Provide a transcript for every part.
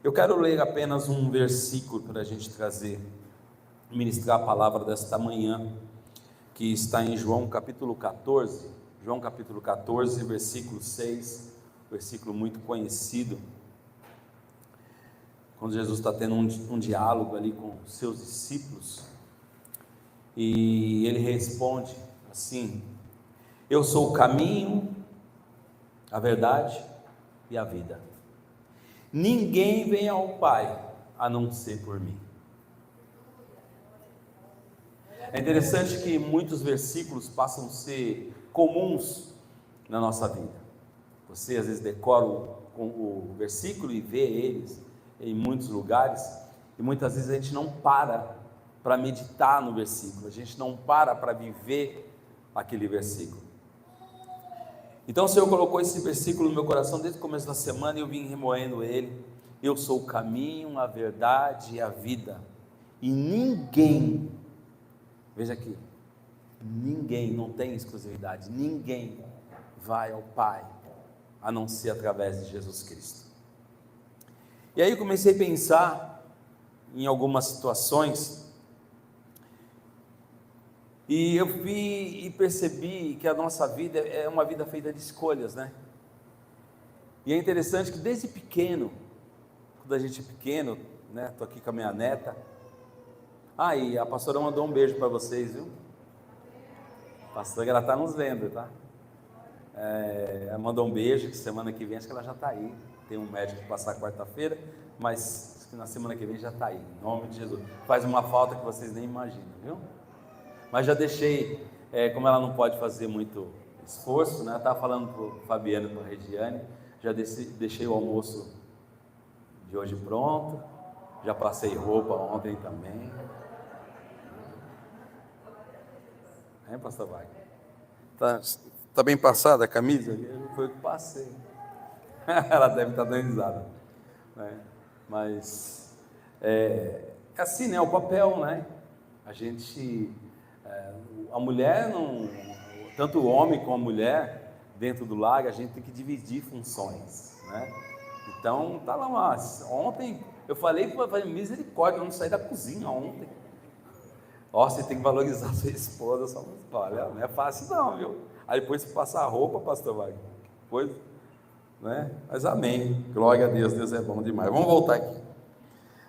Eu quero ler apenas um versículo para a gente ministrar a palavra desta manhã, que está em João capítulo 14, versículo 6, versículo muito conhecido, quando Jesus está tendo um diálogo ali com os seus discípulos, e ele responde assim: eu sou o caminho, a verdade e a vida. Ninguém vem ao Pai a não ser por mim. É interessante que muitos versículos passam a ser comuns na nossa vida. Você às vezes decora o versículo e vê eles em muitos lugares, e muitas vezes a gente não para meditar no versículo, a gente não para viver aquele versículo. Então o Senhor colocou esse versículo no meu coração desde o começo da semana e eu vim remoendo ele. Eu sou o caminho, a verdade e a vida, e ninguém, veja aqui, ninguém, não tem exclusividade, ninguém vai ao Pai a não ser através de Jesus Cristo. E aí eu comecei a pensar em algumas situações, e eu vi e percebi que a nossa vida é uma vida feita de escolhas, né? E é interessante que desde pequeno, quando a gente é pequeno, né? Estou aqui com a minha neta. E a pastora mandou um beijo para vocês, viu? A pastora, ela está nos vendo, tá? Ela mandou um beijo, que semana que vem acho que ela já está aí. Tem um médico que passar quarta-feira, mas na semana que vem já está aí, em nome de Jesus. Faz uma falta que vocês nem imaginam, viu? Mas já deixei, como ela não pode fazer muito esforço, né? Eu estava falando para o Fabiano e para a Regiane, já deixei o almoço de hoje pronto, já passei roupa ontem também. Pastor Wagner? Tá bem passada a camisa? Foi o que passei. Ela deve estar dando risada, né? Mas é assim, né? O papel, né? A mulher não, tanto o homem como a mulher dentro do lar, a gente tem que dividir funções, né? Então tá lá, ontem eu falei misericórdia, eu não saí da cozinha ontem. Você tem que valorizar a sua esposa, olha, não é fácil não, viu? Aí depois passar a roupa, pastor Wagner, depois, né? Mas amém, glória a Deus, Deus é bom demais. Vamos voltar aqui,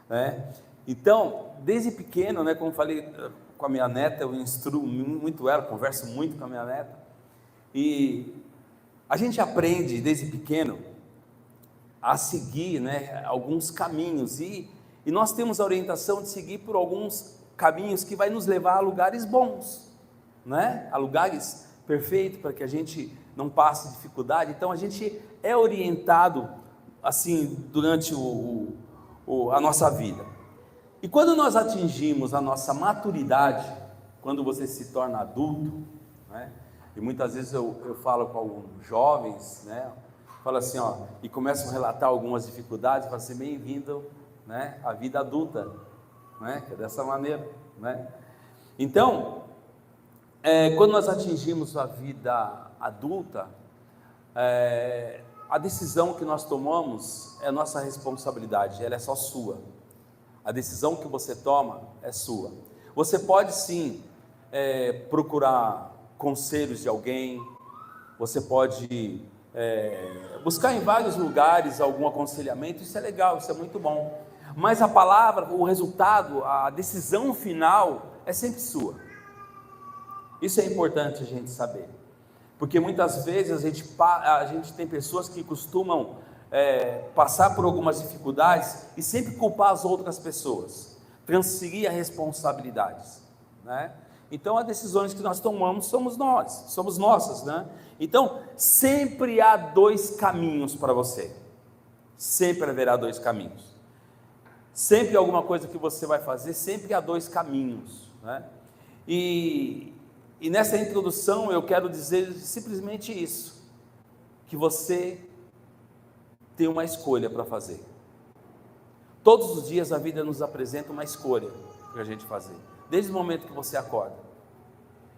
né? Então, desde pequeno, né, como falei com a minha neta, eu instruo muito ela, converso muito com a minha neta, e a gente aprende desde pequeno a seguir, né, alguns caminhos, e nós temos a orientação de seguir por alguns caminhos que vai nos levar a lugares bons, né, a lugares perfeitos, para que a gente não passe dificuldade. Então a gente é orientado assim durante a nossa vida. E quando nós atingimos a nossa maturidade, quando você se torna adulto, né, e muitas vezes eu falo com alguns jovens, né, falo assim, e começam a relatar algumas dificuldades, falo assim, bem-vindo, né, à vida adulta, né, que é dessa maneira, né? Então, quando nós atingimos a vida adulta, a decisão que nós tomamos é nossa responsabilidade, ela é só sua. A decisão que você toma é sua. Você pode sim procurar conselhos de alguém, você pode buscar em vários lugares algum aconselhamento, isso é legal, isso é muito bom, mas a palavra, o resultado, a decisão final é sempre sua. Isso é importante a gente saber, porque muitas vezes a gente tem pessoas que costumam passar por algumas dificuldades e sempre culpar as outras pessoas, transferir as responsabilidades, né? Então as decisões que nós tomamos somos nossas, né? Então sempre há dois caminhos para você, sempre haverá dois caminhos, sempre alguma coisa que você vai fazer, sempre há dois caminhos, né? E nessa introdução eu quero dizer simplesmente isso, que você tem uma escolha para fazer. Todos os dias a vida nos apresenta uma escolha para a gente fazer, desde o momento que você acorda,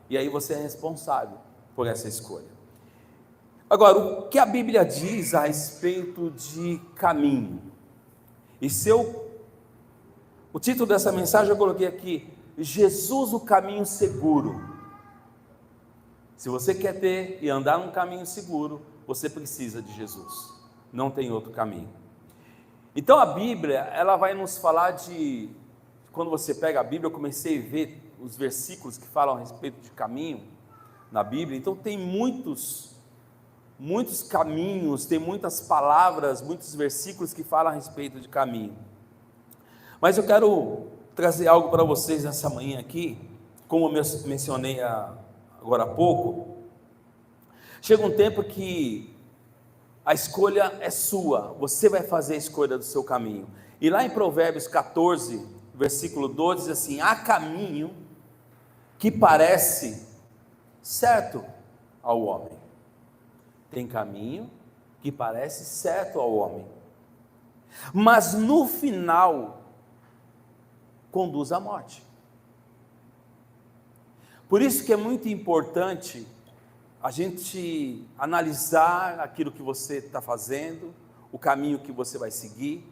e aí você é responsável por essa escolha. Agora, o que a Bíblia diz a respeito de caminho? E o título dessa mensagem eu coloquei aqui: Jesus, o caminho seguro. Se você quer ter e andar num caminho seguro, você precisa de Jesus, não tem outro caminho. Então a Bíblia, ela vai nos falar de, quando você pega a Bíblia, eu comecei a ver os versículos que falam a respeito de caminho na Bíblia. Então tem muitos caminhos, tem muitas palavras, muitos versículos que falam a respeito de caminho. Mas eu quero trazer algo para vocês nessa manhã aqui, como eu mencionei agora há pouco. Chega um tempo que a escolha é sua, você vai fazer a escolha do seu caminho. E lá em Provérbios 14, versículo 12, diz assim: há caminho que parece certo ao homem. Tem caminho que parece certo ao homem, mas no final conduz à morte. Por isso que é muito importante a gente analisar aquilo que você está fazendo, o caminho que você vai seguir,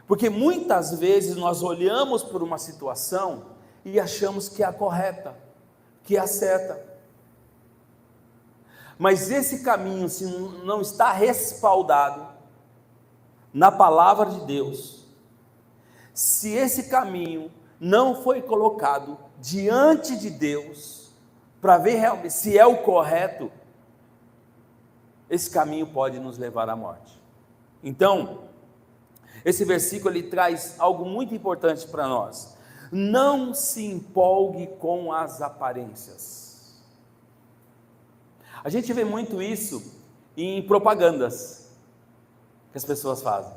porque muitas vezes nós olhamos por uma situação e achamos que é a correta, que é a certa, mas esse caminho, se não está respaldado na palavra de Deus, se esse caminho não foi colocado diante de Deus, para ver realmente se é o correto, esse caminho pode nos levar à morte. Então, esse versículo ele traz algo muito importante para nós: não se empolgue com as aparências. A gente vê muito isso em propagandas que as pessoas fazem.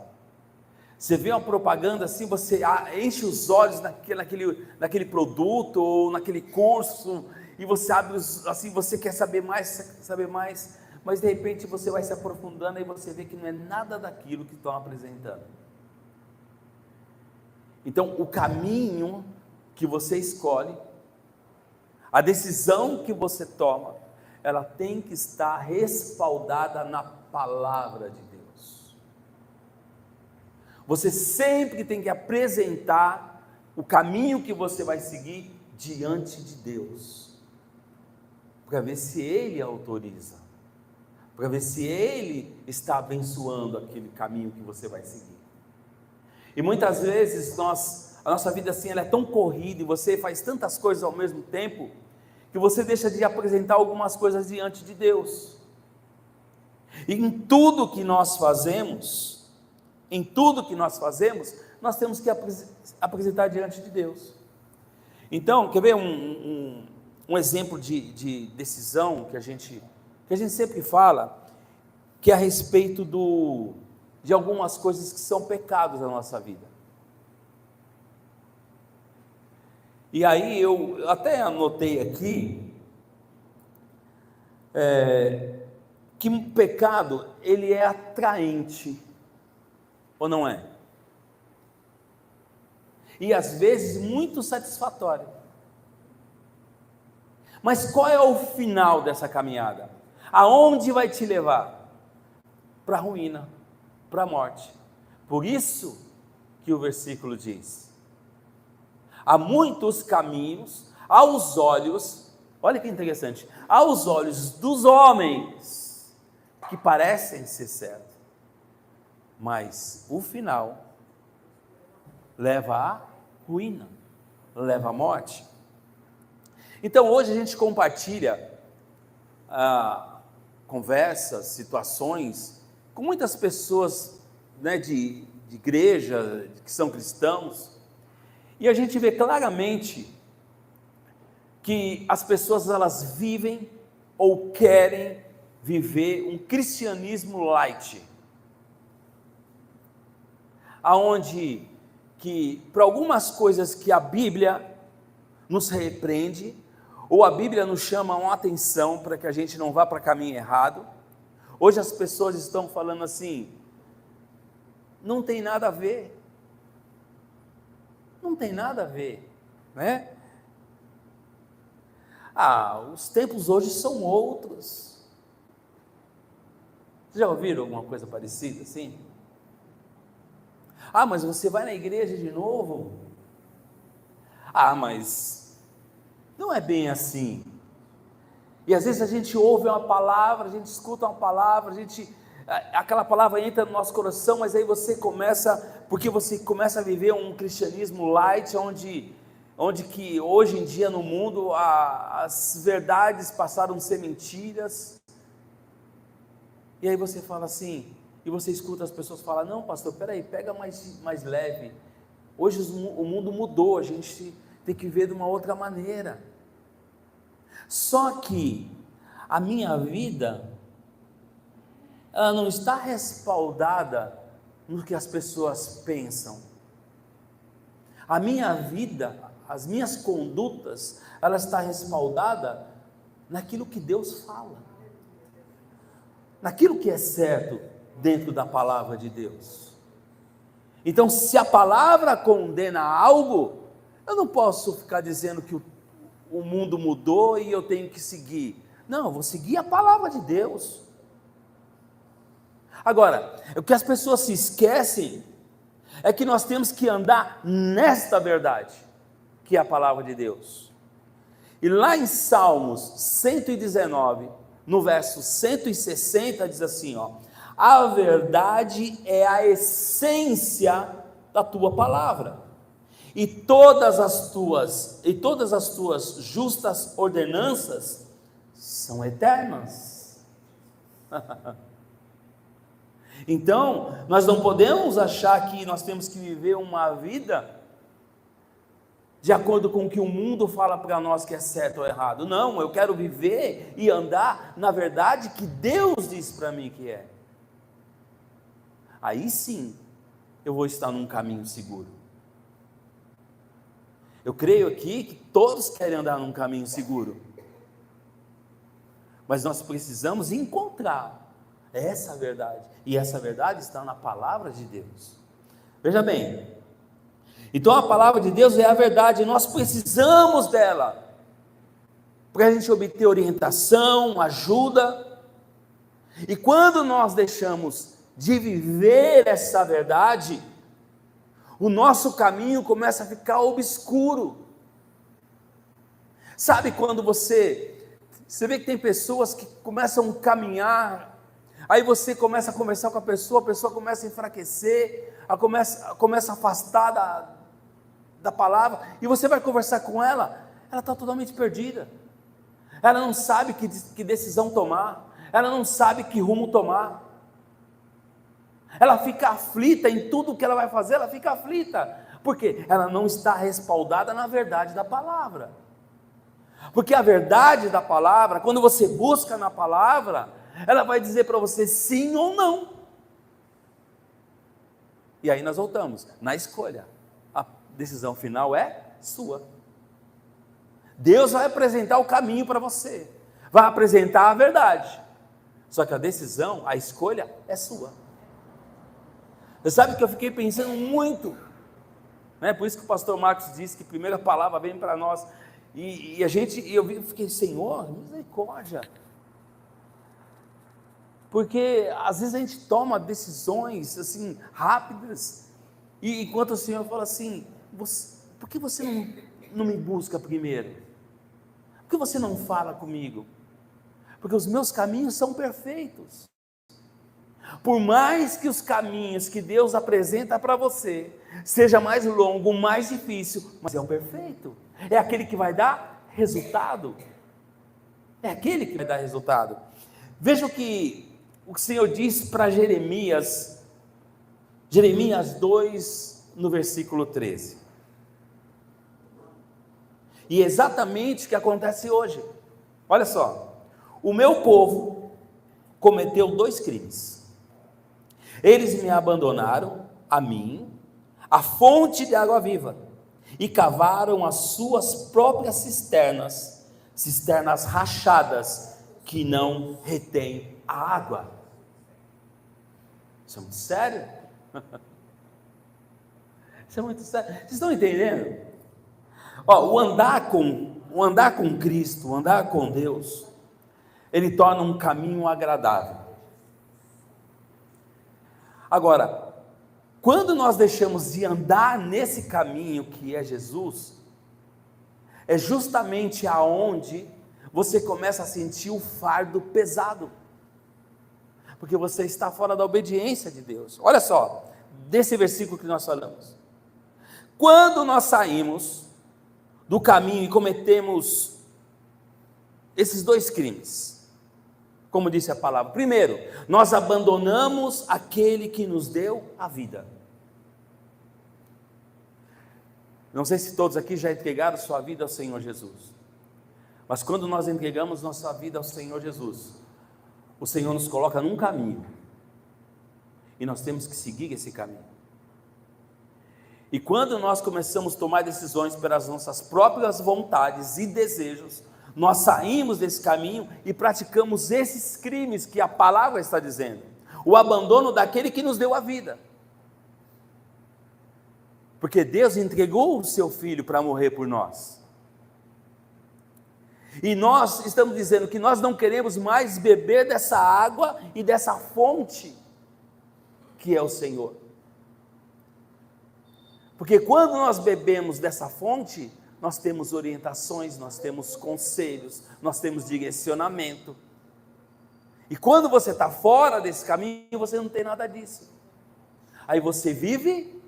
Você vê uma propaganda assim, você enche os olhos naquele produto ou naquele curso, e você abre assim, você quer saber mais, mas de repente você vai se aprofundando e você vê que não é nada daquilo que estão apresentando. Então, o caminho que você escolhe, a decisão que você toma, ela tem que estar respaldada na palavra de Deus. Você sempre tem que apresentar o caminho que você vai seguir diante de Deus, para ver se Ele autoriza, para ver se Ele está abençoando aquele caminho que você vai seguir. E muitas vezes a nossa vida assim, ela é tão corrida, e você faz tantas coisas ao mesmo tempo, que você deixa de apresentar algumas coisas diante de Deus. E em tudo que nós fazemos, nós temos que apresentar diante de Deus. Então, quer ver um exemplo de decisão que a gente sempre fala, que é a respeito de algumas coisas que são pecados na nossa vida. E aí eu até anotei aqui, que um pecado, ele é atraente, ou não é? E às vezes muito satisfatório. Mas qual é o final dessa caminhada? Aonde vai te levar? Para a ruína, para a morte. Por isso que o versículo diz: há muitos caminhos aos olhos, olha que interessante, aos olhos dos homens, que parecem ser certos, mas o final leva à ruína, leva à morte. Então hoje a gente compartilha conversas, situações com muitas pessoas, né, de igreja, que são cristãos, e a gente vê claramente que as pessoas, elas vivem ou querem viver um cristianismo light, aonde que para algumas coisas que a Bíblia nos repreende, ou a Bíblia nos chama uma atenção para que a gente não vá para caminho errado, hoje as pessoas estão falando assim: não tem nada a ver, não tem nada a ver, né? Os tempos hoje são outros. Vocês já ouviram alguma coisa parecida assim? Ah, mas você vai na igreja de novo? Ah, mas não é bem assim. E às vezes a gente ouve uma palavra, a gente escuta uma palavra, aquela palavra entra no nosso coração, mas aí porque você começa a viver um cristianismo light, onde que hoje em dia no mundo as verdades passaram a ser mentiras, e aí você fala assim, e você escuta as pessoas falar, não pastor, peraí, pega mais leve, hoje o mundo mudou, a gente tem que viver de uma outra maneira. Só que a minha vida, ela não está respaldada no que as pessoas pensam. A minha vida, as minhas condutas, ela está respaldada naquilo que Deus fala, naquilo que é certo dentro da palavra de Deus. Então, se a palavra condena algo, eu não posso ficar dizendo que o mundo mudou e eu tenho que seguir. Não, eu vou seguir a palavra de Deus. Agora, o que as pessoas se esquecem é que nós temos que andar nesta verdade, que é a palavra de Deus. E lá em Salmos 119, no verso 160, diz assim, a verdade é a essência da tua palavra. E todas as tuas justas ordenanças são eternas. Então, nós não podemos achar que nós temos que viver uma vida de acordo com o que o mundo fala para nós que é certo ou errado. Não, eu quero viver e andar na verdade que Deus diz para mim que é. Aí sim, eu vou estar num caminho seguro. Eu creio aqui que todos querem andar num caminho seguro, mas nós precisamos encontrar essa verdade, e essa verdade está na palavra de Deus. Veja bem, então a palavra de Deus é a verdade, e nós precisamos dela, para a gente obter orientação, ajuda, e quando nós deixamos de viver essa verdade, o nosso caminho começa a ficar obscuro. Sabe quando você vê que tem pessoas que começam a caminhar, aí você começa a conversar com a pessoa começa a enfraquecer, começa a afastar da palavra, e você vai conversar com ela está totalmente perdida, ela não sabe que decisão tomar, ela não sabe que rumo tomar, ela fica aflita em tudo que ela vai fazer, ela fica aflita, porque ela não está respaldada na verdade da palavra. Porque a verdade da palavra, quando você busca na palavra, ela vai dizer para você sim ou não. E aí nós voltamos na escolha, a decisão final é sua. Deus vai apresentar o caminho para você, vai apresentar a verdade, só que a decisão, a escolha é sua. Você sabe que eu fiquei pensando muito, né? Por isso que o pastor Marcos disse que a primeira palavra vem para nós, e eu fiquei, Senhor, misericórdia, porque às vezes a gente toma decisões assim, rápidas, e enquanto o Senhor fala assim, por que você não me busca primeiro? Por que você não fala comigo? Porque os meus caminhos são perfeitos. Por mais que os caminhos que Deus apresenta para você seja mais longo, mais difícil, mas é o perfeito, é aquele que vai dar resultado, Veja o que o Senhor diz para Jeremias 2, no versículo 13, e exatamente o que acontece hoje. Olha só, o meu povo cometeu 2 crimes, eles me abandonaram, a mim, a fonte de água viva, e cavaram as suas próprias cisternas rachadas, que não retêm a água. Isso é muito sério? Isso é muito sério. Vocês estão entendendo? O andar com Cristo, o andar com Deus, ele torna um caminho agradável. Agora, Quando nós deixamos de andar nesse caminho que é Jesus, é justamente aonde você começa a sentir o fardo pesado, porque você está fora da obediência de Deus. Olha só, desse versículo que nós falamos, quando nós saímos do caminho e cometemos esses dois crimes, como disse a palavra, primeiro, nós abandonamos aquele que nos deu a vida. Não sei se todos aqui já entregaram sua vida ao Senhor Jesus, mas quando nós entregamos nossa vida ao Senhor Jesus, o Senhor nos coloca num caminho, e nós temos que seguir esse caminho. E quando nós começamos a tomar decisões pelas nossas próprias vontades e desejos, nós saímos desse caminho e praticamos esses crimes que a palavra está dizendo, o abandono daquele que nos deu a vida, porque Deus entregou o seu Filho para morrer por nós, e nós estamos dizendo que nós não queremos mais beber dessa água e dessa fonte, que é o Senhor, porque quando nós bebemos dessa fonte, nós temos orientações, nós temos conselhos, nós temos direcionamento, e quando você está fora desse caminho, você não tem nada disso, aí você vive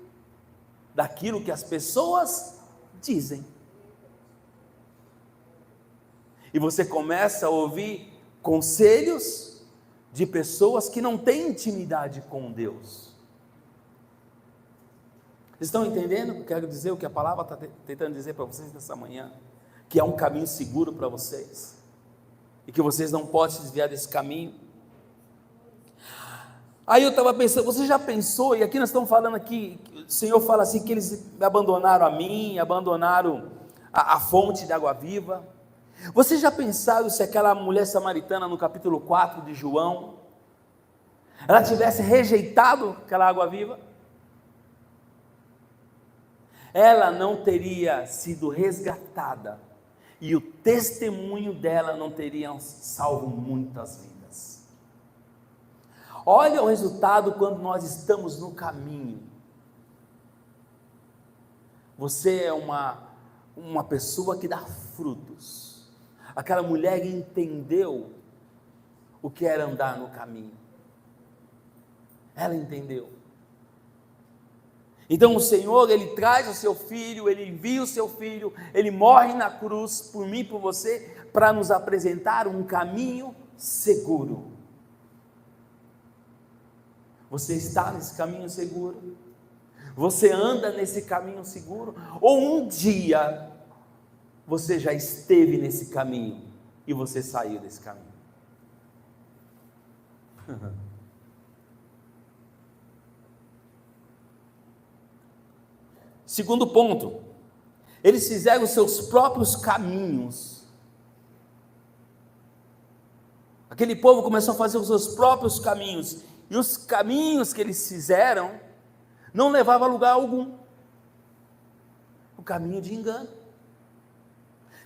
daquilo que as pessoas dizem, e você começa a ouvir conselhos de pessoas que não têm intimidade com Deus. Vocês estão entendendo o que eu quero dizer, o que a palavra está tentando dizer para vocês nessa manhã? Que é um caminho seguro para vocês, e que vocês não podem se desviar desse caminho. Aí eu estava pensando, você já pensou, e aqui nós estamos falando aqui, o Senhor fala assim, que eles abandonaram a mim, abandonaram a fonte de água viva. Vocês já pensaram se aquela mulher samaritana no capítulo 4 de João, ela tivesse rejeitado aquela água viva? Ela não teria sido resgatada, e o testemunho dela não teria salvo muitas vidas. Olha o resultado quando nós estamos no caminho. Você é uma pessoa que dá frutos. Aquela mulher entendeu o que era andar no caminho. Ela entendeu. Então o Senhor, Ele traz o seu Filho, Ele envia o seu Filho, Ele morre na cruz por mim e por você, para nos apresentar um caminho seguro. Você está nesse caminho seguro? Você anda nesse caminho seguro? Ou um dia você já esteve nesse caminho e você saiu desse caminho? Segundo ponto, eles fizeram os seus próprios caminhos. Aquele povo começou a fazer os seus próprios caminhos, e os caminhos que eles fizeram não levavam a lugar algum. O caminho de engano.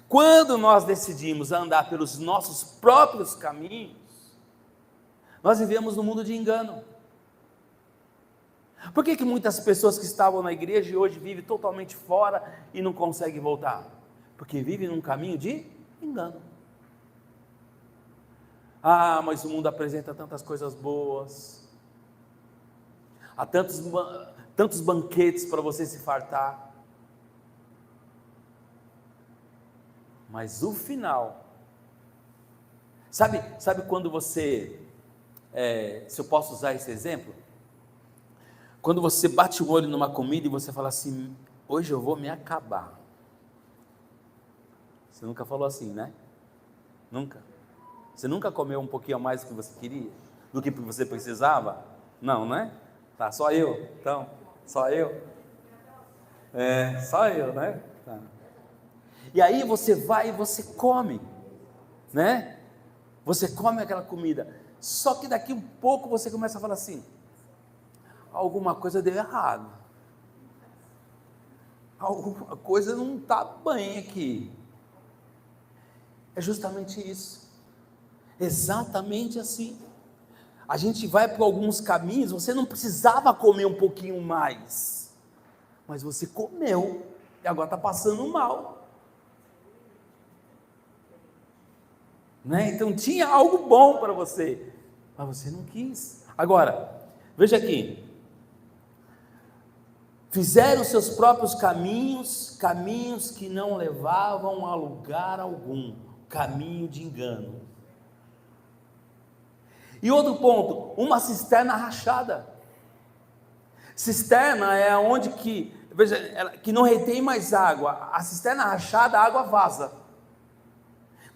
Quando nós decidimos andar pelos nossos próprios caminhos, nós vivemos num mundo de engano. Por que muitas pessoas que estavam na igreja e hoje vivem totalmente fora e não conseguem voltar? Porque vivem num caminho de engano. Ah, mas o mundo apresenta tantas coisas boas, há tantos banquetes para você se fartar, mas o final, sabe quando você, se eu posso usar esse exemplo, quando você bate o olho numa comida e você fala assim, hoje eu vou me acabar. Você nunca falou assim, né? Nunca. Você nunca comeu um pouquinho a mais do que você queria? Do que você precisava? Não, né? Tá, só eu. Então, só eu. Só eu, né? Tá. E aí você vai e você come, né? Você come aquela comida. Só que daqui um pouco você começa a falar assim, alguma coisa deu errado. Alguma coisa não está bem aqui. É justamente isso. Exatamente assim. a gente vai por alguns caminhos, você não precisava comer um pouquinho mais, mas você comeu, e agora está passando mal, né? Então tinha algo bom para você, mas você não quis. Agora, veja aqui, fizeram seus próprios caminhos, caminhos que não levavam a lugar algum, caminho de engano. E outro ponto, uma cisterna rachada. Cisterna é onde que, veja, que não retém mais água. A cisterna rachada, a água vaza.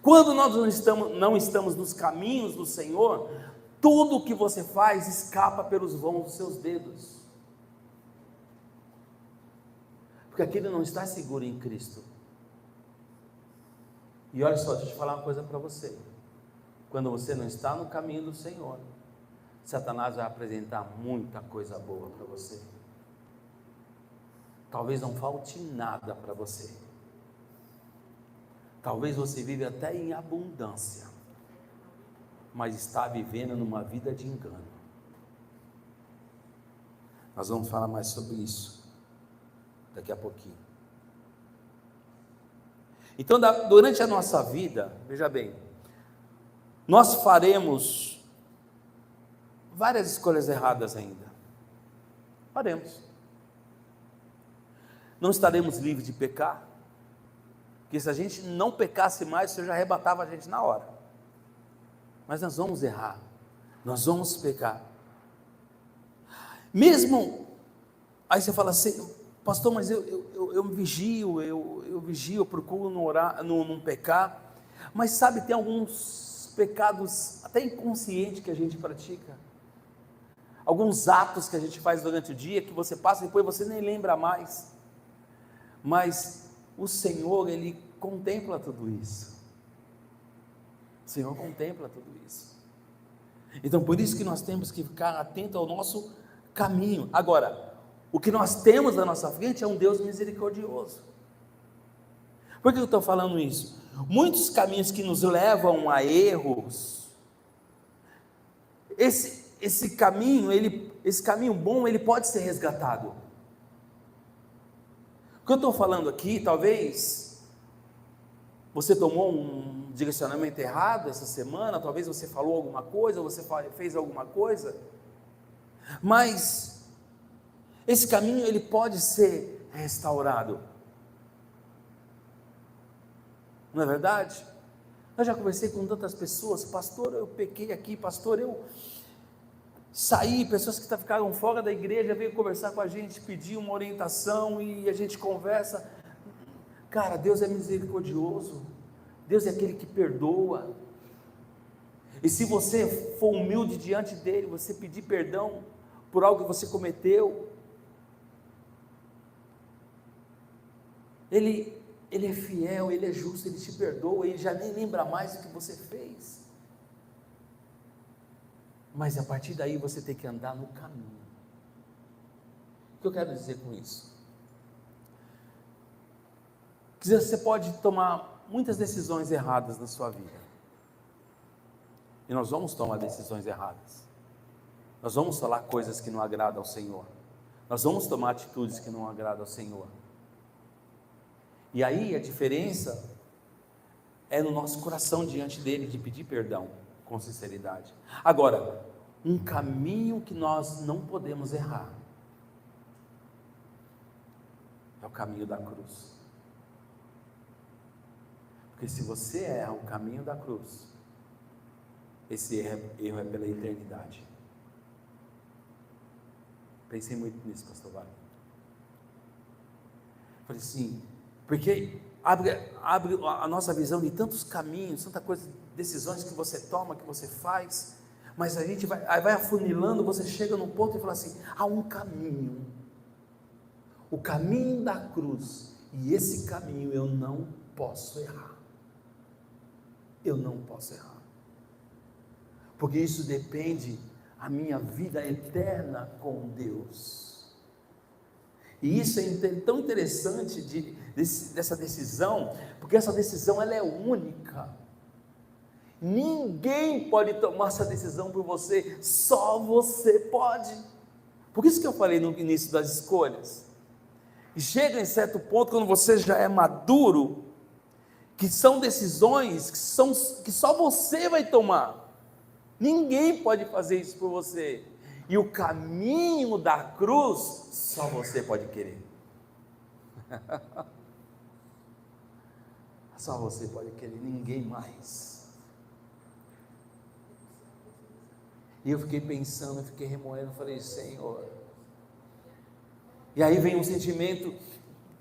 Quando nós não estamos nos caminhos do Senhor, tudo o que você faz escapa pelos vãos dos seus dedos. Porque aquilo não está seguro em Cristo. E olha só, deixa eu falar uma coisa para você. Quando você não está no caminho do Senhor, Satanás vai apresentar muita coisa boa para você. Talvez não falte nada para você. Talvez você vive até em abundância, mas está vivendo numa vida de engano. Nós vamos falar mais sobre isso daqui a pouquinho. Então, durante a nossa vida, veja bem, nós faremos várias escolhas erradas ainda. Faremos. Não estaremos livres de pecar, porque se a gente não pecasse mais, o Senhor já arrebatava a gente na hora. Mas nós vamos errar, nós vamos pecar. Mesmo, aí você fala assim, pastor, mas eu vigio, eu procuro não orar, não pecar, mas sabe, tem alguns pecados até inconscientes que a gente pratica, alguns atos que a gente faz durante o dia, que você passa e depois você nem lembra mais, mas o Senhor, Ele contempla tudo isso, o Senhor contempla tudo isso, então por isso que nós temos que ficar atentos ao nosso caminho. Agora, o que nós temos na nossa frente é um Deus misericordioso. Por que eu estou falando isso? Muitos caminhos que nos levam a erros, esse caminho bom, ele pode ser resgatado. O que eu estou falando aqui, talvez você tomou um direcionamento errado essa semana, talvez você falou alguma coisa, você fez alguma coisa, mas esse caminho ele pode ser restaurado. Não é verdade? Eu já conversei com tantas pessoas, pastor, eu pequei aqui, pastor, eu saí, pessoas que ficaram fora da igreja, veio conversar com a gente, pedir uma orientação e a gente conversa. Cara, Deus é misericordioso, Deus é aquele que perdoa, e se você for humilde diante dele, você pedir perdão por algo que você cometeu, Ele é fiel, Ele é justo, Ele te perdoa, Ele já nem lembra mais do que você fez, mas a partir daí você tem que andar no caminho. O que eu quero dizer com isso? Que você pode tomar muitas decisões erradas na sua vida, e nós vamos tomar decisões erradas, nós vamos falar coisas que não agradam ao Senhor, nós vamos tomar atitudes que não agradam ao Senhor, e aí a diferença é no nosso coração diante dele, de pedir perdão com sinceridade. Agora, um caminho que nós não podemos errar é o caminho da cruz, porque se você erra o caminho da cruz, esse erro é pela eternidade. Pensei muito nisso, pastor Wagner. Falei assim, porque abre a nossa visão de tantos caminhos, tanta coisa, decisões que você toma, que você faz, mas a gente vai afunilando, você chega num ponto e fala assim, há um caminho, o caminho da cruz, e esse caminho eu não posso errar, porque isso depende a minha vida eterna com Deus. E isso é tão interessante dessa decisão, porque essa decisão ela é única, Ninguém pode tomar essa decisão por você, só você pode. Por isso que eu falei no início das escolhas. E chega em certo ponto, quando você já é maduro, que são decisões que só você vai tomar. Ninguém pode fazer isso por você. E o caminho da cruz, só você pode querer. Só você pode querer, ninguém mais. E eu fiquei pensando, eu fiquei remoendo, falei, Senhor. E aí vem um sentimento,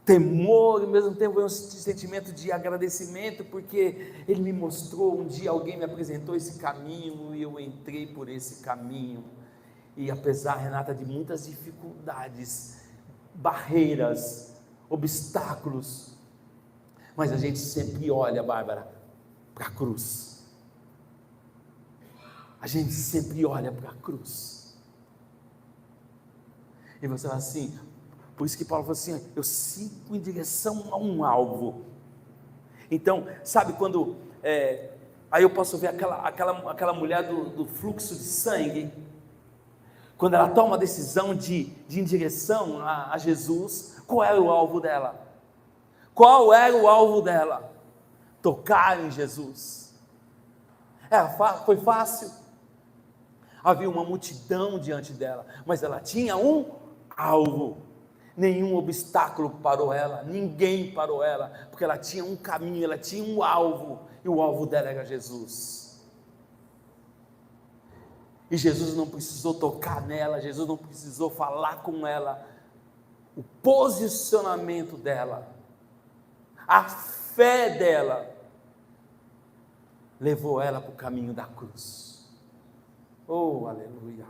temor, e ao mesmo tempo vem um sentimento de agradecimento, porque Ele me mostrou, um dia alguém me apresentou esse caminho, e eu entrei por esse caminho. E apesar, Renata, de muitas dificuldades, barreiras, obstáculos, mas a gente sempre olha, Bárbara, para a cruz. A gente sempre olha para a cruz. E você fala assim, por isso que Paulo falou assim, eu sigo em direção a um alvo. Então, sabe quando, aí eu posso ver aquela mulher do fluxo de sangue, quando ela toma a decisão de ir em direção a Jesus, qual era o alvo dela? Qual era o alvo dela? Tocar em Jesus. Foi fácil. Havia uma multidão diante dela, mas ela tinha um alvo. Nenhum obstáculo parou ela, ninguém parou ela, porque ela tinha um caminho, ela tinha um alvo, e o alvo dela era Jesus. E Jesus não precisou tocar nela, Jesus não precisou falar com ela. O posicionamento dela, a fé dela, levou ela para o caminho da cruz. Oh, aleluia!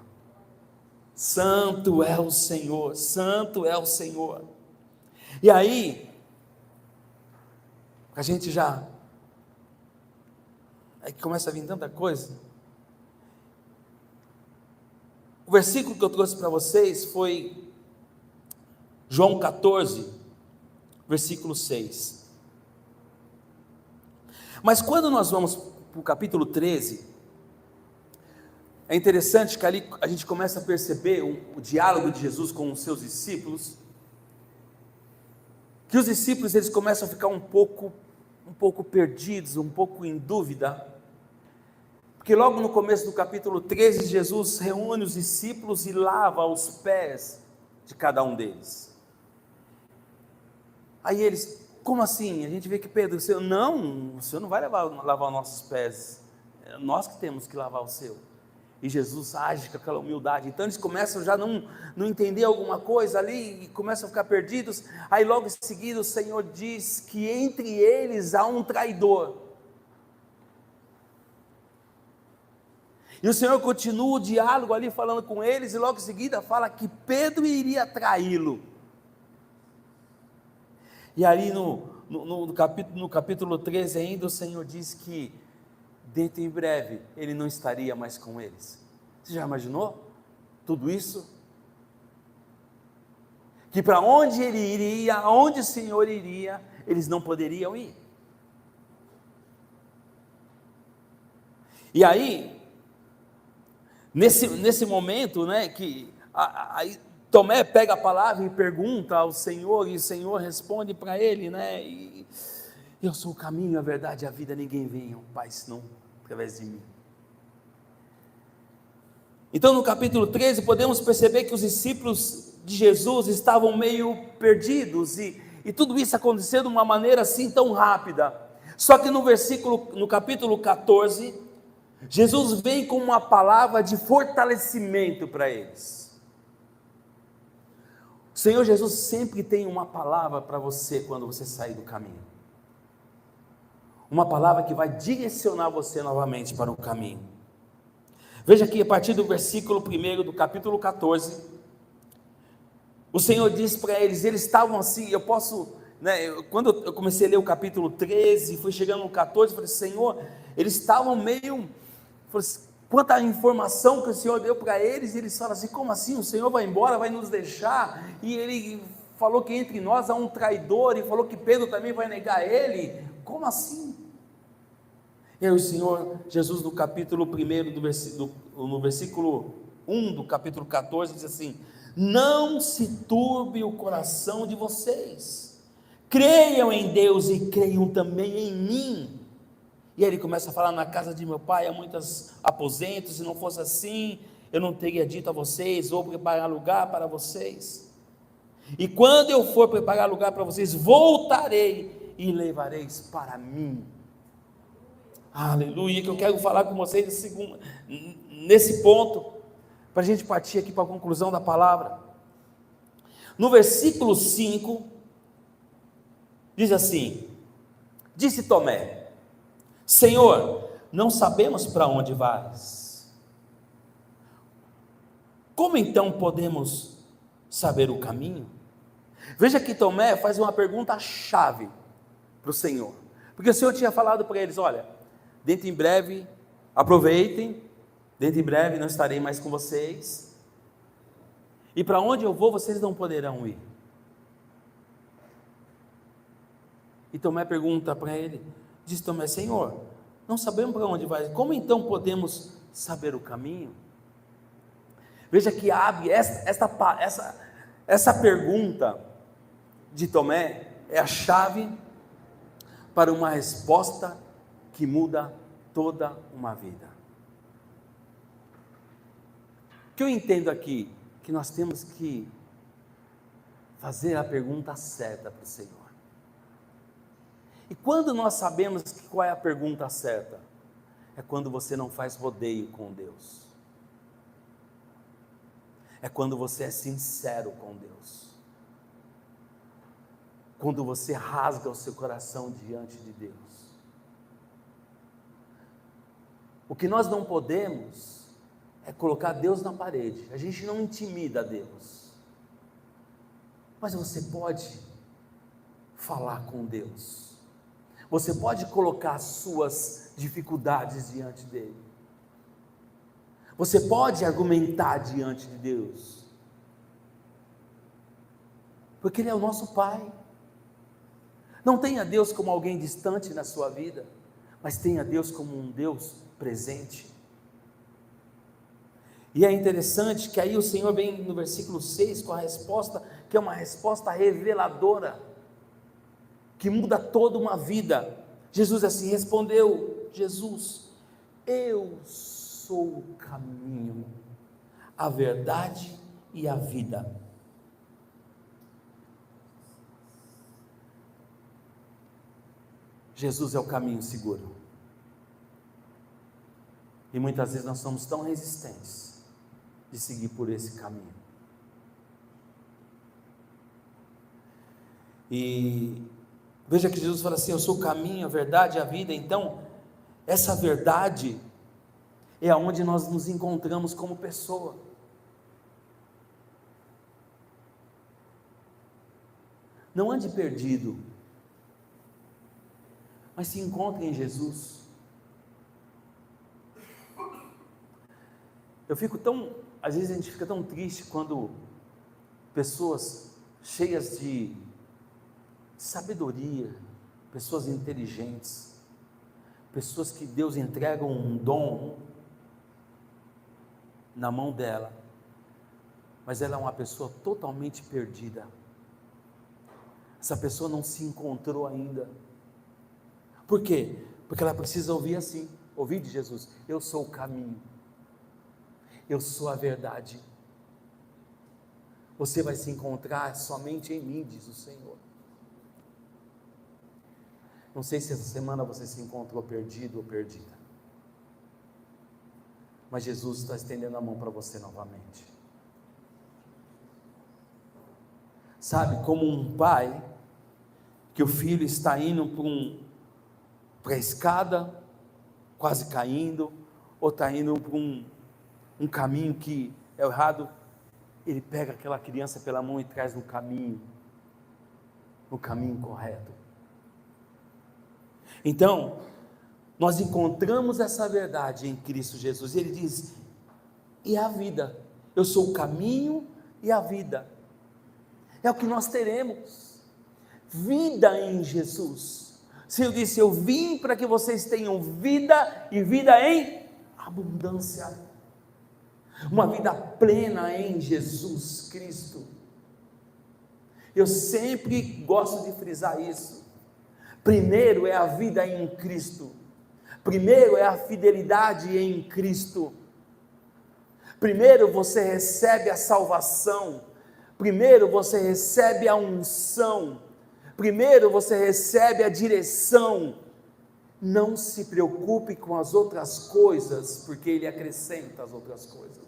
Santo é o Senhor, santo é o Senhor. E aí, a gente aí começa a vir tanta coisa. O versículo que eu trouxe para vocês foi João 14, versículo 6. Mas quando nós vamos para o capítulo 13, é interessante que ali a gente começa a perceber o diálogo de Jesus com os seus discípulos, que os discípulos eles começam a ficar um pouco perdidos, um pouco em dúvida, porque logo no começo do capítulo 13, Jesus reúne os discípulos e lava os pés de cada um deles. Aí eles, como assim? A gente vê que Pedro, o senhor não vai lavar os nossos pés, é nós que temos que lavar o seu. E Jesus age com aquela humildade. Então eles começam já a não entender alguma coisa ali, e começam a ficar perdidos. Aí logo em seguida o Senhor diz que entre eles há um traidor. E o Senhor continua o diálogo ali falando com eles, e logo em seguida fala que Pedro iria traí-lo. E aí no capítulo 13 ainda o Senhor diz que dentro em breve ele não estaria mais com eles. Você já imaginou tudo isso? Que para onde ele iria, aonde o Senhor iria, eles não poderiam ir. E aí, nesse momento, né, que aí Tomé pega a palavra e pergunta ao Senhor, e o Senhor responde para ele, né, e eu sou o caminho, a verdade e a vida, ninguém vem ao Pai senão através de mim. Então no capítulo 13 podemos perceber que os discípulos de Jesus estavam meio perdidos, e tudo isso aconteceu de uma maneira assim tão rápida. Só que no capítulo 14, Jesus vem com uma palavra de fortalecimento para eles. O Senhor Jesus sempre tem uma palavra para você quando você sair do caminho. Uma palavra que vai direcionar você novamente para o caminho. Veja aqui a partir do versículo 1 do capítulo 14, o Senhor diz para eles estavam assim, quando eu comecei a ler o capítulo 13, fui chegando no 14, falei, Senhor, eles estavam meio, quanta informação que o Senhor deu para eles, e eles falam assim, como assim, o Senhor vai embora, vai nos deixar, e ele falou que entre nós há um traidor, e falou que Pedro também vai negar ele, como assim? E aí o Senhor Jesus, no capítulo 1, no versículo 1 do capítulo 14, diz assim: não se turbe o coração de vocês, creiam em Deus e creiam também em mim. E aí ele começa a falar: na casa de meu pai há muitos aposentos, se não fosse assim, eu não teria dito a vocês, vou preparar lugar para vocês, e quando eu for preparar lugar para vocês, voltarei e levareis para mim. Aleluia, que eu quero falar com vocês nesse ponto, para a gente partir aqui para a conclusão da palavra. No versículo 5, diz assim: disse Tomé: Senhor, não sabemos para onde vais, como então podemos saber o caminho? Veja que Tomé faz uma pergunta chave para o Senhor, porque o Senhor tinha falado para eles: olha, dentro em breve, aproveitem, dentro em breve não estarei mais com vocês, e para onde eu vou vocês não poderão ir. E Tomé pergunta para ele, diz Tomé: Senhor, não sabemos para onde vai, como então podemos saber o caminho? Veja que abre essa pergunta de Tomé é a chave para uma resposta que muda toda uma vida. O que eu entendo aqui? Que nós temos que fazer a pergunta certa para o Senhor. E quando nós sabemos qual é a pergunta certa? É quando você não faz rodeio com Deus. É quando você é sincero com Deus. Quando você rasga o seu coração diante de Deus. O que nós não podemos é colocar Deus na parede. A gente não intimida Deus. Mas você pode falar com Deus. Você pode colocar as suas dificuldades diante dele. Você pode argumentar diante de Deus. Porque ele é o nosso Pai. Não tenha Deus como alguém distante na sua vida, mas tenha Deus como um Deus presente. E é interessante que aí o Senhor vem no versículo 6 com a resposta, que é uma resposta reveladora, que muda toda uma vida. Jesus assim respondeu: Jesus, eu sou o caminho, a verdade e a vida. Jesus é o caminho seguro. E muitas vezes nós somos tão resistentes de seguir por esse caminho. E veja que Jesus fala assim: eu sou o caminho, a verdade e a vida. Então, essa verdade é aonde nós nos encontramos como pessoa. Não ande perdido, mas se encontre em Jesus. Às vezes a gente fica tão triste quando pessoas cheias de sabedoria, pessoas inteligentes, pessoas que Deus entrega um dom na mão dela, mas ela é uma pessoa totalmente perdida. Essa pessoa não se encontrou ainda. Por quê? Porque ela precisa ouvir de Jesus: eu sou o caminho, eu sou a verdade. Você vai se encontrar somente em mim, diz o Senhor. Não sei se essa semana você se encontrou perdido ou perdida, mas Jesus está estendendo a mão para você novamente. Sabe, como um pai, que o filho está indo para a escada, quase caindo, ou está indo para um caminho que é errado, ele pega aquela criança pela mão e traz no caminho correto. Então, nós encontramos essa verdade em Cristo Jesus, e ele diz: e a vida, eu sou o caminho e a vida, é o que nós teremos, vida em Jesus, O Senhor disse: eu vim para que vocês tenham vida e vida em abundância, uma vida plena em Jesus Cristo. Eu sempre gosto de frisar isso. Primeiro é a vida em Cristo, primeiro é a fidelidade em Cristo, primeiro você recebe a salvação, primeiro você recebe a unção, primeiro você recebe a direção. Não se preocupe com as outras coisas, porque Ele acrescenta as outras coisas,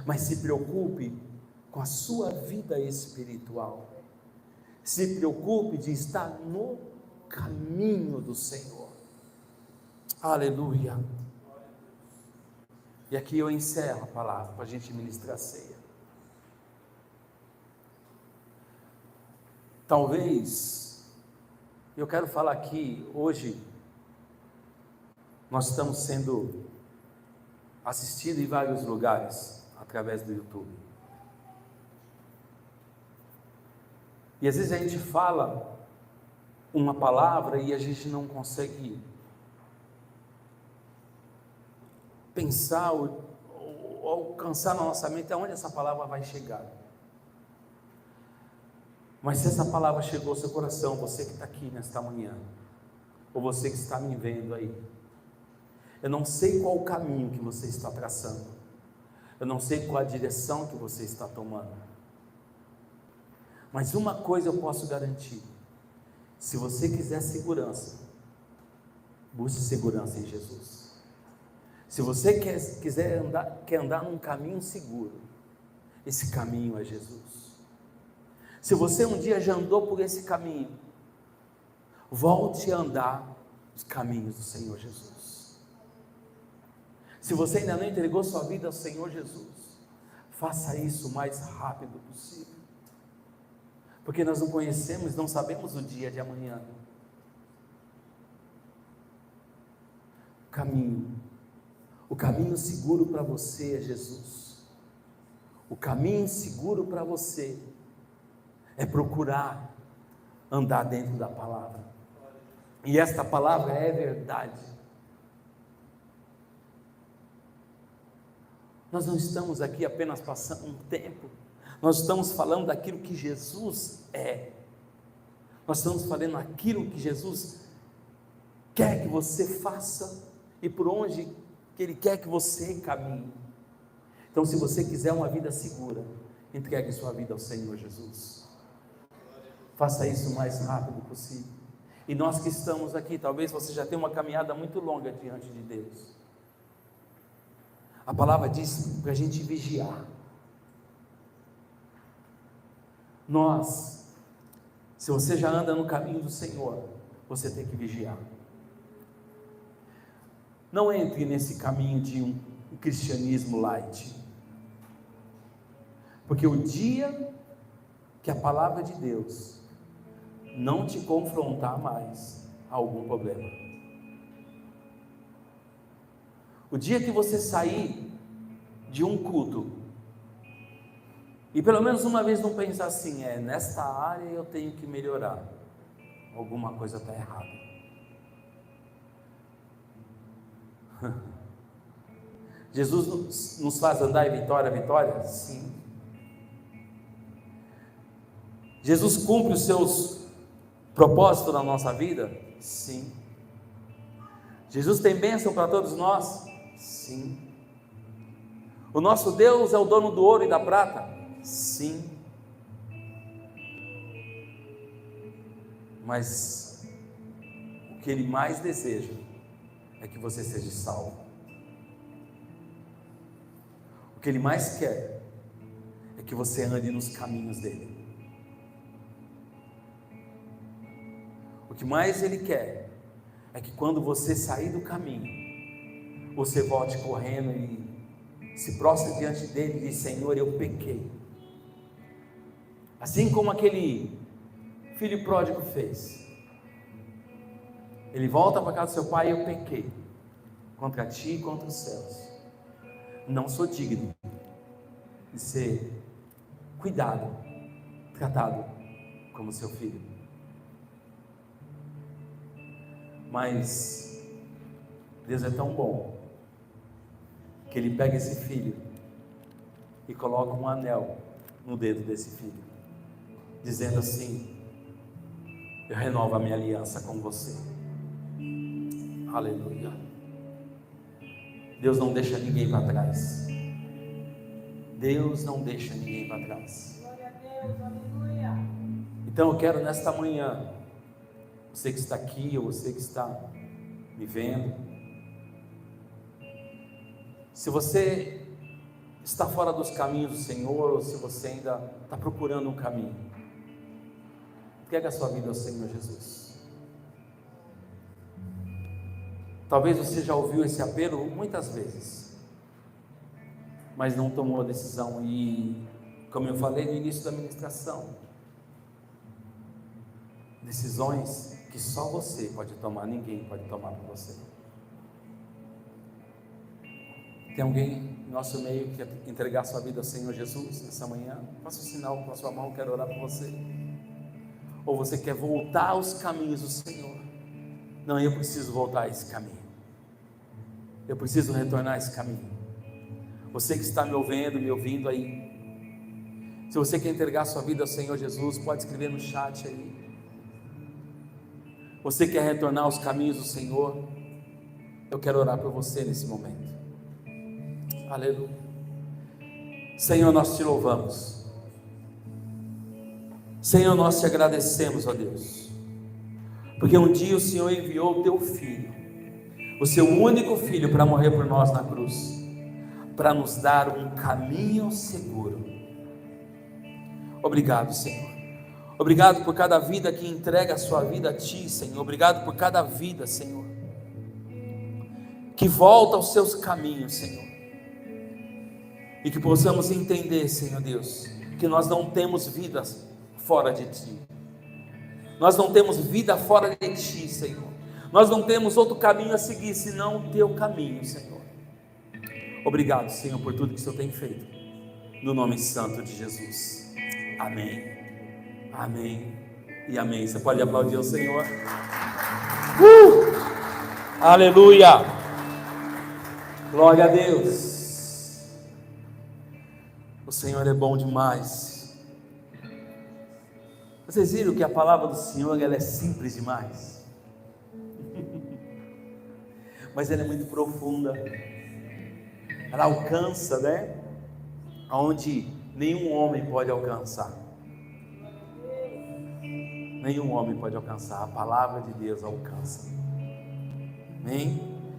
mas se preocupe com a sua vida espiritual, se preocupe de estar no caminho do Senhor. Aleluia. E aqui eu encerro a palavra para a gente ministrar a ceia. Talvez, eu quero falar aqui hoje, nós estamos sendo assistidos em vários lugares através do YouTube. E às vezes a gente fala uma palavra e a gente não consegue pensar ou alcançar na nossa mente aonde essa palavra vai chegar. Mas se essa palavra chegou ao seu coração, você que está aqui nesta manhã, ou você que está me vendo aí, eu não sei qual o caminho que você está traçando, eu não sei qual a direção que você está tomando, mas uma coisa eu posso garantir: se você quiser segurança, busque segurança em Jesus. Se você quer andar num caminho seguro, esse caminho é Jesus. Se você um dia já andou por esse caminho, volte a andar os caminhos do Senhor Jesus. Se você ainda não entregou sua vida ao Senhor Jesus, faça isso o mais rápido possível, porque nós não conhecemos, não sabemos o dia de amanhã. O caminho seguro para você é Jesus. O caminho seguro para você é procurar andar dentro da palavra, e esta palavra é verdade. Nós não estamos aqui apenas passando um tempo, nós estamos falando daquilo que Jesus é, nós estamos falando aquilo que Jesus quer que você faça e por onde que Ele quer que você caminhe. Então, se você quiser uma vida segura, entregue sua vida ao Senhor Jesus. Faça isso o mais rápido possível. E nós que estamos aqui, talvez você já tenha uma caminhada muito longa diante de Deus. A palavra diz para a gente vigiar. Se você já anda no caminho do Senhor, você tem que vigiar. Não entre nesse caminho de um cristianismo light, porque o dia que a palavra de Deus não te confrontar mais a algum problema, o dia que você sair de um culto e pelo menos uma vez não pensar assim: nesta área eu tenho que melhorar, alguma coisa está errada. Jesus nos faz andar em vitória a vitória? Sim. Jesus cumpre os seus propósitos na nossa vida? Sim. Jesus tem bênção para todos nós? Sim. O nosso Deus é o dono do ouro e da prata? Sim. Mas o que Ele mais deseja é que você seja salvo. O que Ele mais quer é que você ande nos caminhos dEle. O que mais Ele quer é que quando você sair do caminho, você volte correndo e se prostre diante dEle e diz: Senhor, eu pequei. Assim como aquele filho pródigo fez. Ele volta para casa do seu pai: eu pequei contra ti e contra os céus, não sou digno de ser cuidado, tratado como seu filho. Mas Deus é tão bom que Ele pega esse filho e coloca um anel no dedo desse filho, dizendo assim: eu renovo a minha aliança com você. Aleluia. Deus não deixa ninguém para trás. Deus não deixa ninguém para trás. Glória a Deus, aleluia. Então eu quero nesta manhã, você que está aqui, ou você que está me vendo, se você está fora dos caminhos do Senhor, ou se você ainda está procurando um caminho, entregue a sua vida ao Senhor Jesus. Talvez você já ouviu esse apelo muitas vezes, mas não tomou a decisão. E como eu falei no início da ministração, decisões que só você pode tomar, ninguém pode tomar por você. Tem alguém no nosso meio que quer entregar sua vida ao Senhor Jesus nessa manhã? Faça um sinal com a sua mão, quero orar por você. Ou você quer voltar aos caminhos do Senhor? Não, eu preciso voltar a esse caminho. Eu preciso retornar a esse caminho. Você que está me ouvindo aí, se você quer entregar sua vida ao Senhor Jesus, pode escrever no chat aí. Você quer retornar aos caminhos do Senhor? Eu quero orar por você nesse momento. Aleluia. Senhor, nós te louvamos. Senhor, nós te agradecemos, ó Deus, porque um dia o Senhor enviou o teu Filho, o seu único Filho, para morrer por nós na cruz, para nos dar um caminho seguro. Obrigado, Senhor. Obrigado por cada vida que entrega a sua vida a Ti, Senhor. Obrigado por cada vida, Senhor, que volta aos seus caminhos, Senhor. E que possamos entender, Senhor Deus, que nós não temos vidas fora de Ti. Nós não temos vida fora de Ti, Senhor. Nós não temos outro caminho a seguir, senão o Teu caminho, Senhor. Obrigado, Senhor, por tudo que o Senhor tem feito. No nome santo de Jesus. Amém. Amém e amém. Você pode aplaudir o Senhor. Aleluia. Glória a Deus. O Senhor é bom demais. Vocês viram que a palavra do Senhor, ela é simples demais, mas ela é muito profunda. Ela alcança, né, aonde nenhum homem pode alcançar. Nenhum homem pode alcançar. A palavra de Deus alcança. Amém?